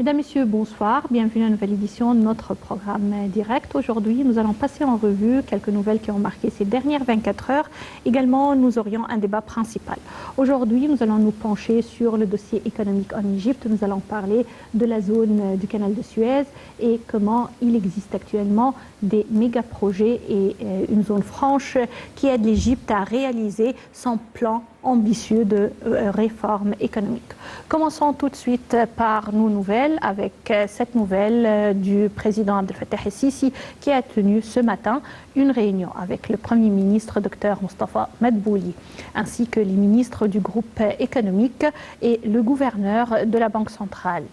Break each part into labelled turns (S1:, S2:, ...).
S1: Mesdames, Messieurs, bonsoir. Bienvenue à une nouvelle édition de notre programme direct. Aujourd'hui, nous allons passer en revue quelques nouvelles qui ont marqué ces dernières 24 heures. Également, nous aurions un débat principal. Aujourd'hui, nous allons nous pencher sur le dossier économique en Égypte. Nous allons parler de la zone du canal de Suez et comment il existe actuellement des méga-projets et une zone franche qui aide l'Égypte à réaliser son plan ambitieux de réforme économique. Commençons tout de suite par nos nouvelles avec cette nouvelle du président Abdel Fattah el-Sisi qui a tenu ce matin une réunion avec le Premier ministre Dr Mostafa Madbouli ainsi que les ministres du groupe économique et le gouverneur de la Banque centrale.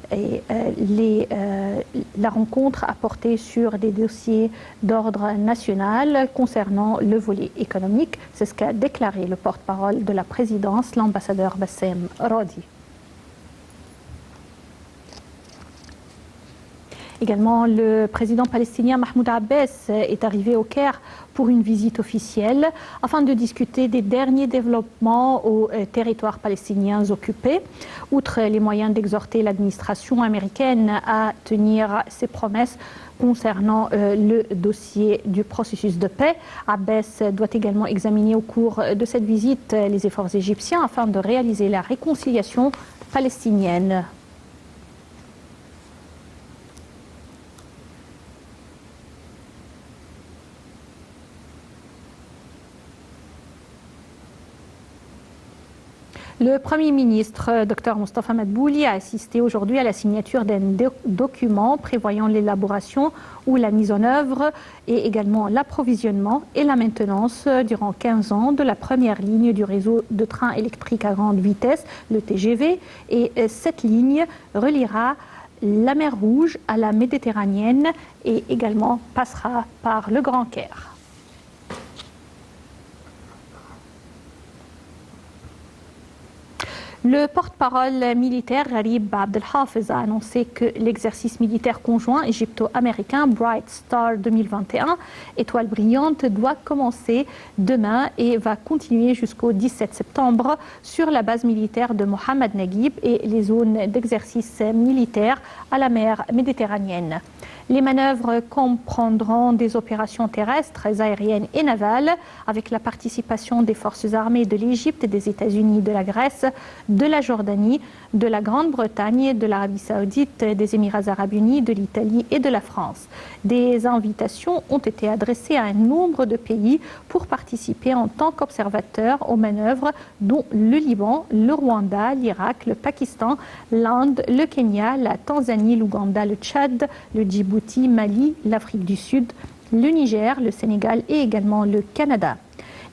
S1: Et la rencontre a porté sur des dossiers d'ordre national concernant le volet économique. C'est ce qu'a déclaré le porte-parole de la présidence, l'ambassadeur Bassem Radi. Également, le président palestinien Mahmoud Abbas est arrivé au Caire pour une visite officielle afin de discuter des derniers développements aux territoires palestiniens occupés. Outre les moyens d'exhorter l'administration américaine à tenir ses promesses concernant le dossier du processus de paix, Abbas doit également examiner au cours de cette visite les efforts égyptiens afin de réaliser la réconciliation palestinienne. Le Premier ministre, Dr Mostafa Madbouli, a assisté aujourd'hui à la signature d'un document prévoyant l'élaboration ou la mise en œuvre et également l'approvisionnement et la maintenance durant 15 ans de la première ligne du réseau de trains électriques à grande vitesse, le TGV. Et cette ligne reliera la mer Rouge à la Méditerranéenne et également passera par le Grand Caire. Le porte-parole militaire Gharib Abdel Hafez a annoncé que l'exercice militaire conjoint égypto-américain Bright Star 2021, étoile brillante, doit commencer demain et va continuer jusqu'au 17 septembre sur la base militaire de Mohamed Naguib et les zones d'exercice militaire à la mer Méditerranéenne. Les manœuvres comprendront des opérations terrestres, aériennes et navales avec la participation des forces armées de l'Égypte, des États-Unis, de la Grèce, de la Jordanie, de la Grande-Bretagne, de l'Arabie Saoudite, des Émirats Arabes Unis, de l'Italie et de la France. Des invitations ont été adressées à un nombre de pays pour participer en tant qu'observateurs aux manœuvres dont le Liban, le Rwanda, l'Irak, le Pakistan, l'Inde, le Kenya, la Tanzanie, l'Ouganda, le Tchad, le Djibouti, Mali, l'Afrique du Sud, le Niger, le Sénégal et également le Canada.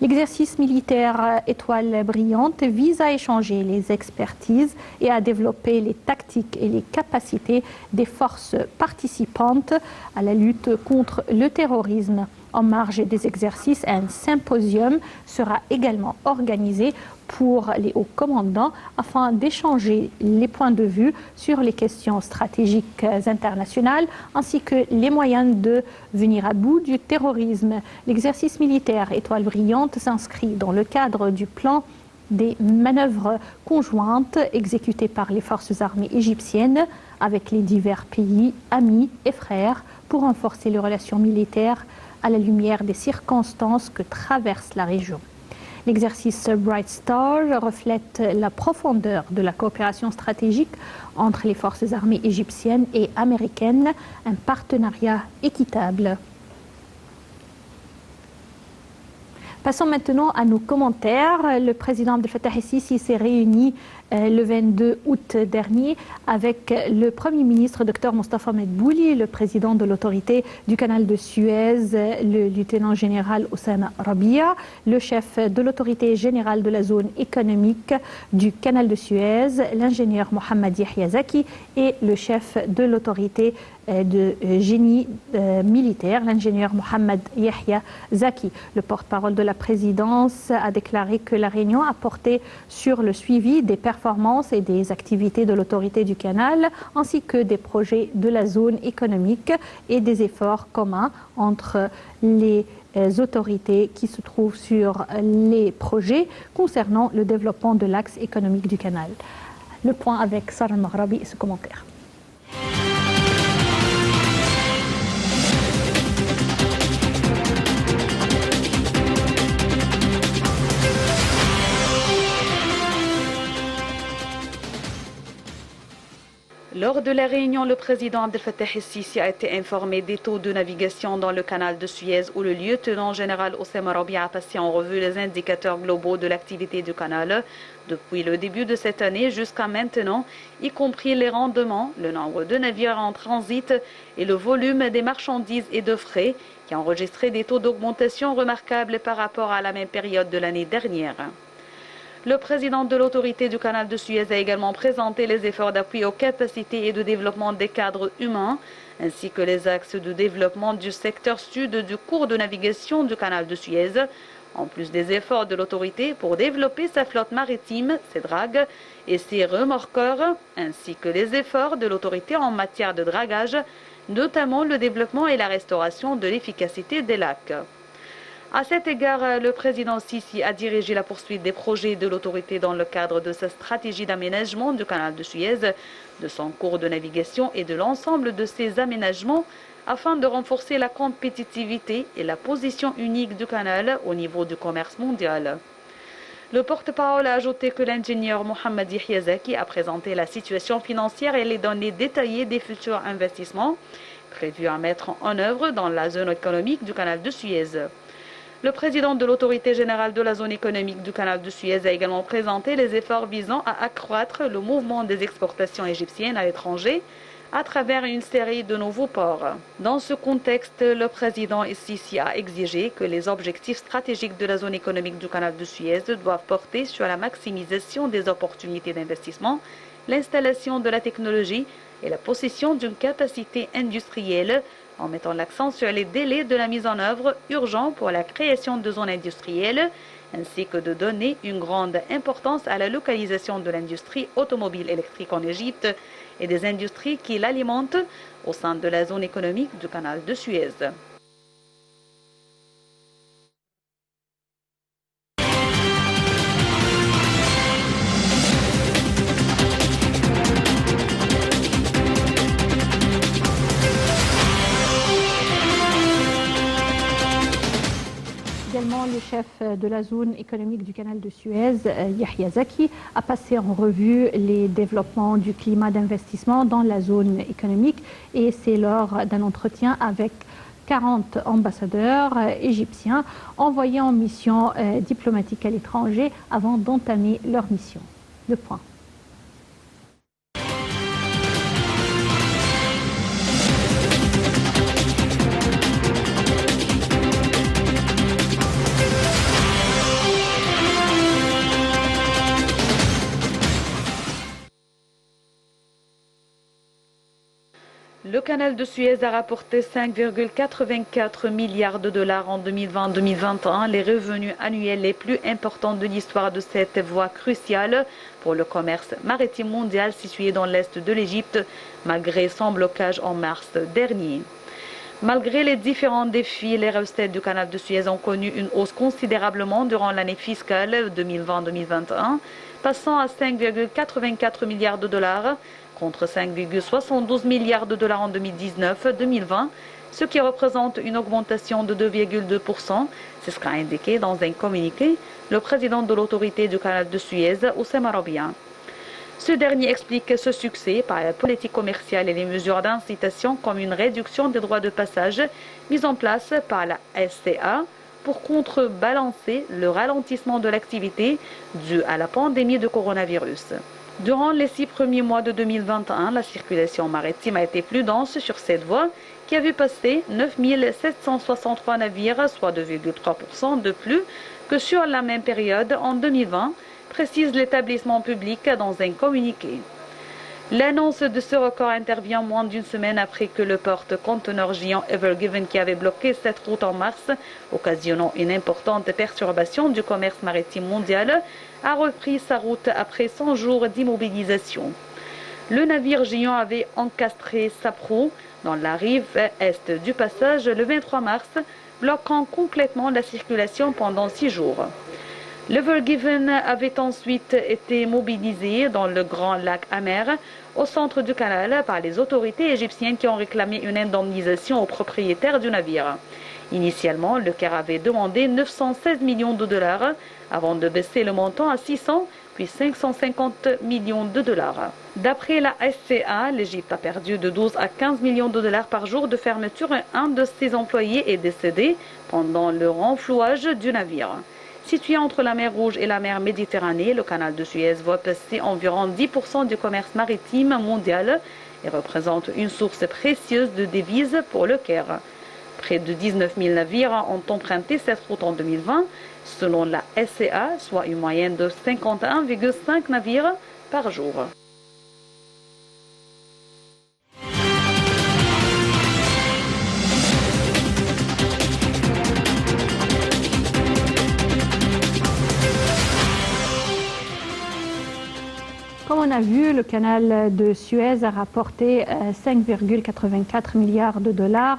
S1: L'exercice militaire étoile brillante vise à échanger les expertises et à développer les tactiques et les capacités des forces participantes à la lutte contre le terrorisme. En marge des exercices, un symposium sera également organisé pour les hauts commandants afin d'échanger les points de vue sur les questions stratégiques internationales ainsi que les moyens de venir à bout du terrorisme. L'exercice militaire étoile brillante s'inscrit dans le cadre du plan des manœuvres conjointes exécutées par les forces armées égyptiennes avec les divers pays amis et frères pour renforcer les relations militaires à la lumière des circonstances que traverse la région. L'exercice Bright Star reflète la profondeur de la coopération stratégique entre les forces armées égyptiennes et américaines, un partenariat équitable. Passons maintenant à nos commentaires. Le président Abdel Fattah el-Sisi s'est réuni le 22 août dernier avec le Premier ministre Dr Mostafa Madbouli, le président de l'autorité du canal de Suez, le lieutenant général Oussama Rabia, le chef de l'autorité générale de la zone économique du canal de Suez, l'ingénieur Mohamed Yahya Zaki et le chef de l'autorité de génie militaire, l'ingénieur Mohamed Yahya Zaki. Le porte-parole de la présidence a déclaré que la réunion a porté sur le suivi des performances et des activités de l'autorité du canal, ainsi que des projets de la zone économique et des efforts communs entre les autorités qui se trouvent sur les projets concernant le développement de l'axe économique du canal. Le point avec Sarah Maghrabi et ce commentaire.
S2: Lors de la réunion, le président Abdel Fattah el-Sisi a été informé des taux de navigation dans le canal de Suez où le lieutenant général Oussama Rabia a passé en revue les indicateurs globaux de l'activité du canal depuis le début de cette année jusqu'à maintenant, y compris les rendements, le nombre de navires en transit et le volume des marchandises et de frais qui a enregistré des taux d'augmentation remarquables par rapport à la même période de l'année dernière. Le président de l'autorité du canal de Suez a également présenté les efforts d'appui aux capacités et de développement des cadres humains, ainsi que les axes de développement du secteur sud du cours de navigation du canal de Suez, en plus des efforts de l'autorité pour développer sa flotte maritime, ses dragues et ses remorqueurs, ainsi que les efforts de l'autorité en matière de dragage, notamment le développement et la restauration de l'efficacité des lacs. À cet égard, le président Sisi a dirigé la poursuite des projets de l'autorité dans le cadre de sa stratégie d'aménagement du canal de Suez, de son cours de navigation et de l'ensemble de ses aménagements afin de renforcer la compétitivité et la position unique du canal au niveau du commerce mondial. Le porte-parole a ajouté que l'ingénieur Mohamed Yahya Zaki a présenté la situation financière et les données détaillées des futurs investissements prévus à mettre en œuvre dans la zone économique du canal de Suez. Le président de l'autorité générale de la zone économique du canal de Suez a également présenté les efforts visant à accroître le mouvement des exportations égyptiennes à l'étranger à travers une série de nouveaux ports. Dans ce contexte, le président Sisi a exigé que les objectifs stratégiques de la zone économique du canal de Suez doivent porter sur la maximisation des opportunités d'investissement, l'installation de la technologie et la possession d'une capacité industrielle, en mettant l'accent sur les délais de la mise en œuvre urgents pour la création de zones industrielles, ainsi que de donner une grande importance à la localisation de l'industrie automobile électrique en Égypte et des industries qui l'alimentent au sein de la zone économique du canal de Suez.
S1: Également, le chef de la zone économique du canal de Suez, Yahya Zaki, a passé en revue les développements du climat d'investissement dans la zone économique et c'est lors d'un entretien avec 40 ambassadeurs égyptiens envoyés en mission diplomatique à l'étranger avant d'entamer leur mission. Le point.
S2: Le canal de Suez a rapporté 5,84 milliards de dollars en 2020-2021, les revenus annuels les plus importants de l'histoire de cette voie cruciale pour le commerce maritime mondial situé dans l'est de l'Égypte, malgré son blocage en mars dernier. Malgré les différents défis, les recettes du canal de Suez ont connu une hausse considérablement durant l'année fiscale 2020-2021, passant à 5,84 milliards de dollars contre 5,72 milliards de dollars en 2019-2020, ce qui représente une augmentation de 2,2%. C'est ce qu'a indiqué dans un communiqué le président de l'autorité du canal de Suez, Oussama Rabia. Ce dernier explique ce succès par la politique commerciale et les mesures d'incitation comme une réduction des droits de passage mise en place par la SCA pour contrebalancer le ralentissement de l'activité dû à la pandémie de coronavirus. Durant les 6 premiers mois de 2021, la circulation maritime a été plus dense sur cette voie qui a vu passer 9 763 navires, soit 2,3% de plus que sur la même période en 2020, précise l'établissement public dans un communiqué. L'annonce de ce record intervient moins d'une semaine après que le porte-conteneurs géant Ever Given, qui avait bloqué cette route en mars, occasionnant une importante perturbation du commerce maritime mondial, a repris sa route après 100 jours d'immobilisation. Le navire géant avait encastré sa proue dans la rive est du passage le 23 mars, bloquant complètement la circulation pendant 6 jours. L'Ever Given avait ensuite été mobilisé dans le Grand Lac Amer, au centre du canal, par les autorités égyptiennes qui ont réclamé une indemnisation aux propriétaires du navire. Initialement, le Caire avait demandé 916 millions de dollars avant de baisser le montant à 600 puis 550 millions de dollars. D'après la SCA, l'Égypte a perdu de 12 à 15 millions de dollars par jour de fermeture et un de ses employés est décédé pendant le renflouage du navire. Situé entre la mer Rouge et la mer Méditerranée, le canal de Suez voit passer environ 10% du commerce maritime mondial et représente une source précieuse de devises pour le Caire. Près de 19 000 navires ont emprunté cette route en 2020, selon la SCA, soit une moyenne de 51,5 navires par jour.
S1: Comme on a vu, le canal de Suez a rapporté 5,84 milliards de dollars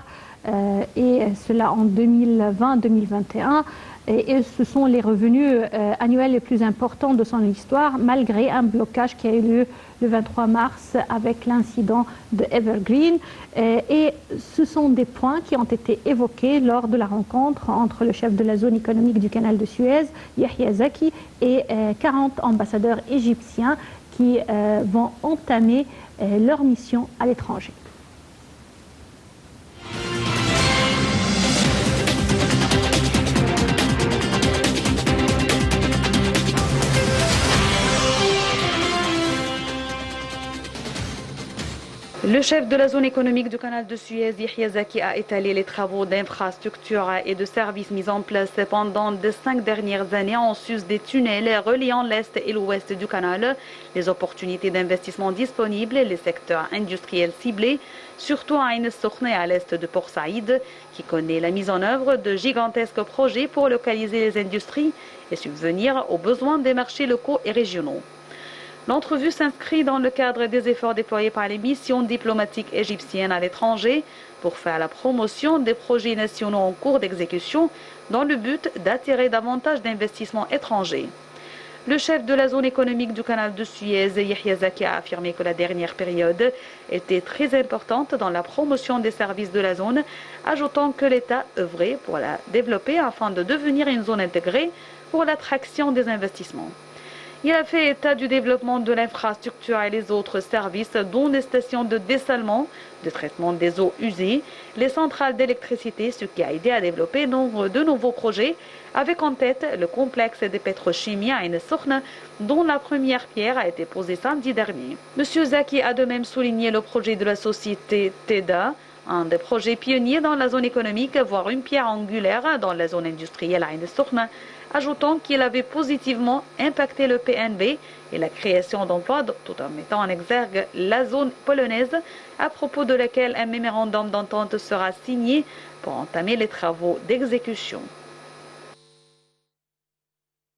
S1: et cela en 2020-2021. Et ce sont les revenus annuels les plus importants de son histoire, malgré un blocage qui a eu lieu le 23 mars avec l'incident de Evergreen. Et ce sont des points qui ont été évoqués lors de la rencontre entre le chef de la zone économique du canal de Suez, Yahya Zaki, et 40 ambassadeurs égyptiens qui vont entamer leur mission à l'étranger.
S2: Le chef de la zone économique du canal de Suez, Yahya Zaki, a étalé les travaux d'infrastructure et de services mis en place pendant les 5 dernières années en sus des tunnels reliant l'est et l'ouest du canal, les opportunités d'investissement disponibles, les secteurs industriels ciblés, surtout à Ain Sokhna et à l'est de Port Saïd, qui connaît la mise en œuvre de gigantesques projets pour localiser les industries et subvenir aux besoins des marchés locaux et régionaux. L'entrevue s'inscrit dans le cadre des efforts déployés par les missions diplomatiques égyptiennes à l'étranger pour faire la promotion des projets nationaux en cours d'exécution dans le but d'attirer davantage d'investissements étrangers. Le chef de la zone économique du canal de Suez, Yahya Zaki, a affirmé que la dernière période était très importante dans la promotion des services de la zone, ajoutant que l'État œuvrait pour la développer afin de devenir une zone intégrée pour l'attraction des investissements. Il a fait état du développement de l'infrastructure et les autres services, dont les stations de dessalement, de traitement des eaux usées, les centrales d'électricité, ce qui a aidé à développer nombre de nouveaux projets, avec en tête le complexe des pétrochimies à Ain Sokhna, dont la première pierre a été posée samedi dernier. M. Zaki a de même souligné le projet de la société TEDA, un des projets pionniers dans la zone économique, voire une pierre angulaire dans la zone industrielle à Ain Sokhna, ajoutant qu'il avait positivement impacté le PNB et la création d'emplois, tout en mettant en exergue la zone polonaise, à propos de laquelle un mémorandum d'entente sera signé pour entamer les travaux d'exécution.